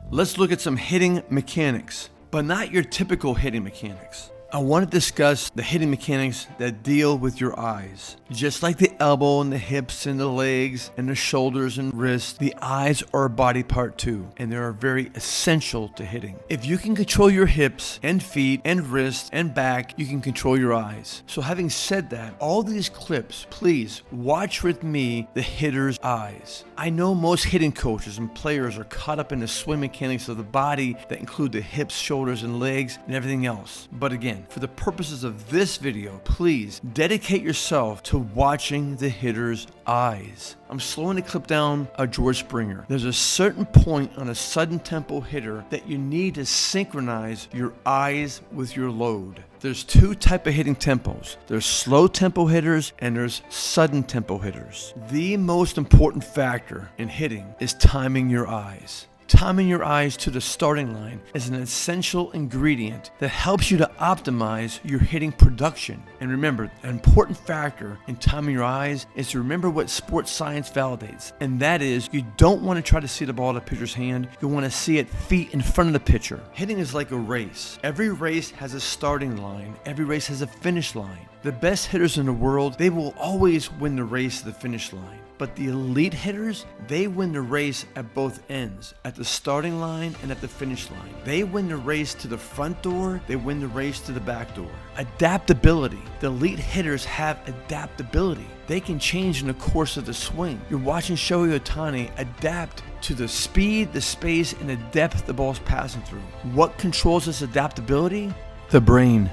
Let's look at some hitting mechanics, but not your typical hitting mechanics. I want to discuss the hitting mechanics that deal with your eyes. Just like the elbow and the hips and the legs and the shoulders and wrists, the eyes are a body part too, and they are very essential to hitting. If you can control your hips and feet and wrists and back, you can control your eyes. So having said that, all these clips, please watch with me the hitter's eyes. I know most hitting coaches and players are caught up in the swing mechanics of the body that include the hips, shoulders, and legs and everything else. But again, for the purposes of this video, please dedicate yourself to watching the hitter's eyes. I'm slowing the clip down of George Springer. There's a certain point on a sudden tempo hitter that you need to synchronize your eyes with your load. There's two types of hitting tempos. There's slow tempo hitters and there's sudden tempo hitters. The most important factor in hitting is timing your eyes. Timing your eyes to the starting line is an essential ingredient that helps you to optimize your hitting production. And remember, an important factor in timing your eyes is to remember what sports science validates, and that is you don't want to try to see the ball in the pitcher's hand. You want to see it feet in front of the pitcher. Hitting is like a race. Every race has a starting line. Every race has a finish line. The best hitters in the world, they will always win the race to the finish line. But the elite hitters, they win the race at both ends, at the starting line and at the finish line. They win the race to the front door, they win the race to the back door. Adaptability. The elite hitters have adaptability. They can change in the course of the swing. You're watching Shohei Ohtani adapt to the speed, the space, and the depth the ball's passing through. What controls this adaptability? The brain.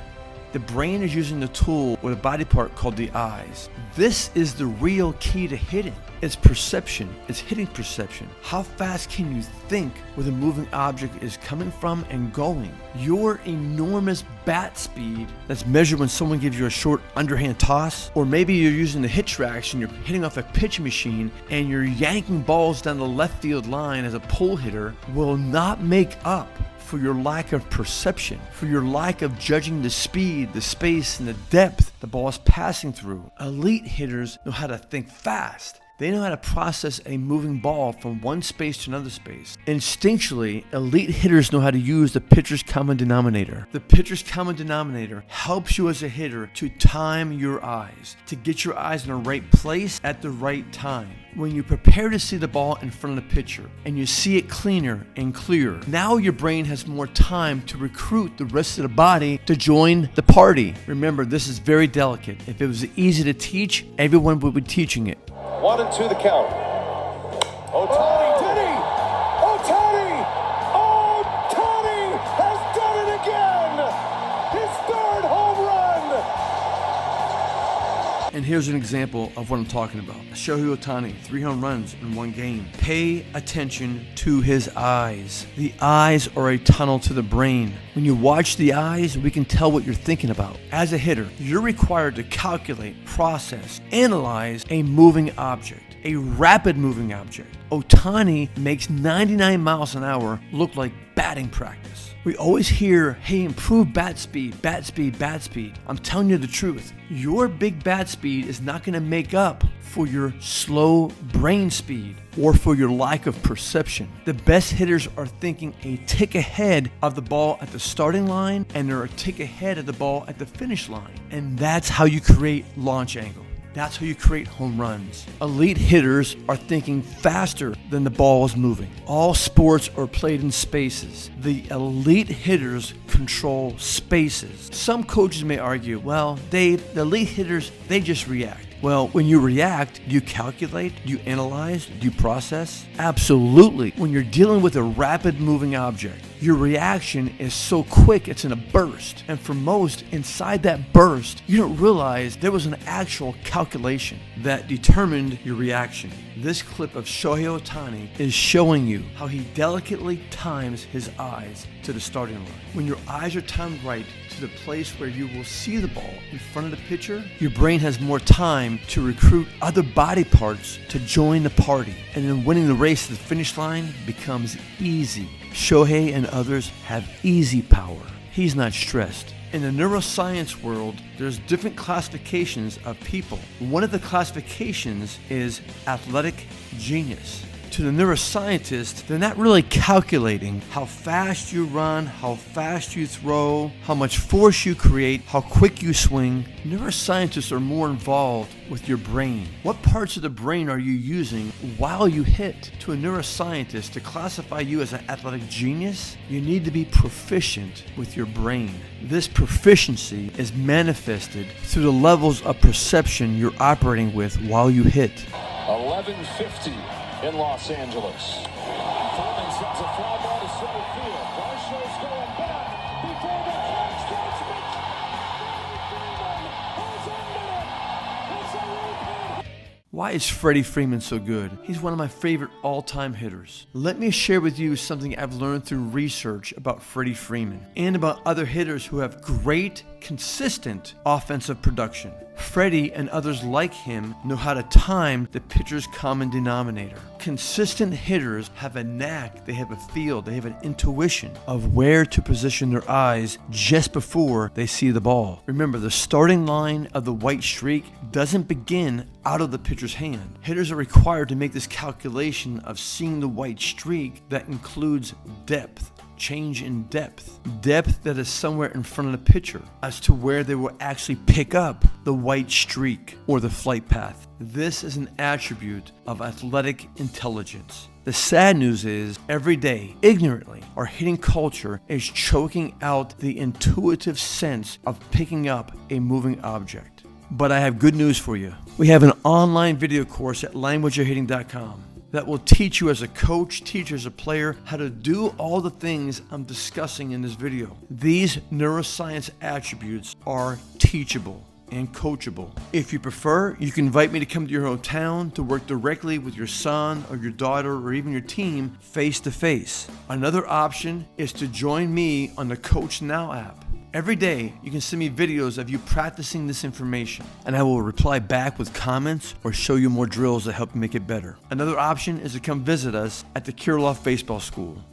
The brain is using the tool with a body part called the eyes. This is the real key to hitting. It's perception. It's hitting perception. How fast can you think where the moving object is coming from and going? Your enormous bat speed that's measured when someone gives you a short underhand toss, or maybe you're using the hit tracks and you're hitting off a pitch machine and you're yanking balls down the left field line as a pull hitter, will not make up for your lack of perception, for your lack of judging the speed, the space, and the depth the ball is passing through. Elite hitters know how to think fast. They know how to process a moving ball from one space to another space. Instinctually, elite hitters know how to use the pitcher's common denominator. The pitcher's common denominator helps you as a hitter to time your eyes, to get your eyes in the right place at the right time. When you prepare to see the ball in front of the pitcher and you see it cleaner and clearer, now your brain has more time to recruit the rest of the body to join the party. Remember, this is very delicate. If it was easy to teach, everyone would be teaching it. 1 and 2 the count. Ohtani, did he? Ohtani! Ohtani has done it again! His third home run! And here's an example of what I'm talking about. Shohei Ohtani, 3 home runs in one game. Pay attention to his eyes. The eyes are a tunnel to the brain. When you watch the eyes, we can tell what you're thinking about. As a hitter, you're required to calculate, process, analyze a moving object, a rapid moving object. Ohtani makes 99 miles an hour look like batting practice. We always hear, hey, improve bat speed, bat speed, bat speed. I'm telling you the truth. Your big bat speed is not going to make up for your slow brain speed or for your lack of perception. The best hitters are thinking a tick ahead of the ball at the starting line, and they're a tick ahead of the ball at the finish line. And that's how you create launch angle. That's how you create home runs. Elite hitters are thinking faster than the ball is moving. All sports are played in spaces. The elite hitters control spaces. Some coaches may argue, well, Dave, the elite hitters, they just react. Well, when you react, do you calculate? Do you analyze? Do you process? Absolutely. When you're dealing with a rapid moving object, your reaction is so quick it's in a burst. And for most, inside that burst, you don't realize there was an actual calculation that determined your reaction. This clip of Shohei Ohtani is showing you how he delicately times his eyes to the starting line. When your eyes are timed right to the place where you will see the ball in front of the pitcher, your brain has more time to recruit other body parts to join the party. And then winning the race to the finish line becomes easy. Shohei and others have easy power. He's not stressed. In the neuroscience world, there's different classifications of people. One of the classifications is athletic genius. To the neuroscientist, they're not really calculating how fast you run, how fast you throw, how much force you create, how quick you swing. Neuroscientists are more involved with your brain. What parts of the brain are you using while you hit? To a neuroscientist, to classify you as an athletic genius, you need to be proficient with your brain. This proficiency is manifested through the levels of perception you're operating with while you hit. 11:50 in Los Angeles. Foreman sends a fly ball to center field. Varsho's going back before the clock strikes midnight. Why is Freddie Freeman so good? He's one of my favorite all-time hitters. Let me share with you something I've learned through research about Freddie Freeman and about other hitters who have great, consistent offensive production. Freddie and others like him know how to time the pitcher's common denominator. Consistent hitters have a knack, they have a feel, they have an intuition of where to position their eyes just before they see the ball. Remember, the starting line of the white streak doesn't begin out of the pitcher's hand. Hitters are required to make this calculation of seeing the white streak that includes depth. Change in depth that is somewhere in front of the pitcher as to where they will actually pick up the white streak or the flight path. This is an attribute of athletic intelligence. The sad news is, every day, ignorantly, our hitting culture is choking out the intuitive sense of picking up a moving object. But I have good news for you. We have an online video course at languageofhitting.com. that will teach you as a coach, teach you as a player, how to do all the things I'm discussing in this video. These neuroscience attributes are teachable and coachable. If you prefer, you can invite me to come to your hometown to work directly with your son or your daughter or even your team face to face. Another option is to join me on the Coach Now app. Every day, you can send me videos of you practicing this information, and I will reply back with comments or show you more drills that help you make it better. Another option is to come visit us at the Kirilloff Baseball School.